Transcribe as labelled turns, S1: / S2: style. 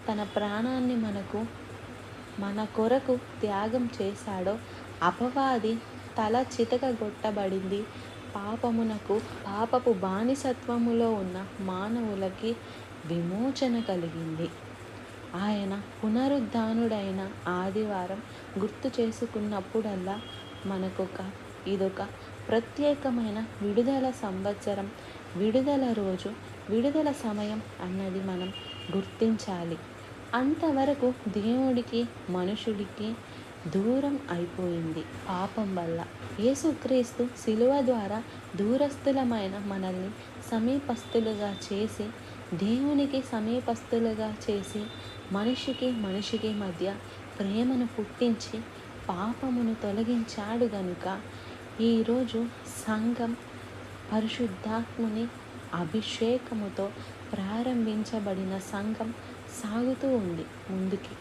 S1: తన ప్రాణాన్ని మన కొరకు త్యాగం చేశాడో, అపవాది తల చితకగొట్టబడింది. పాపపు బానిసత్వములో ఉన్న మానవులకి విమోచన కలిగింది. ఆయన పునరుద్ధానుడైన ఆదివారం గుర్తు చేసుకున్నప్పుడల్లా ఇదొక ప్రత్యేకమైన విడుదల సంవత్సరం, విడుదల రోజు, విడుదల సమయం అన్నది మనం గుర్తించాలి. అంతవరకు దేవుడికి మనుషుడికి దూరం అయిపోయింది పాపం వల్ల. యేసుక్రీస్తు శిలువ ద్వారా దూరస్థులమైన మనల్ని సమీపస్థులుగా చేసి, దేవునికి సమీపస్థులుగా చేసి, మనిషికి మధ్య ప్రేమను పుట్టించి పాపమును తొలగించాడు గనుక ఈరోజు సంఘం పరిశుద్ధాత్ముని అభిషేకముతో ప్రారంభించబడిన సంఘం సాగుతూ ఉంది ముందుకి.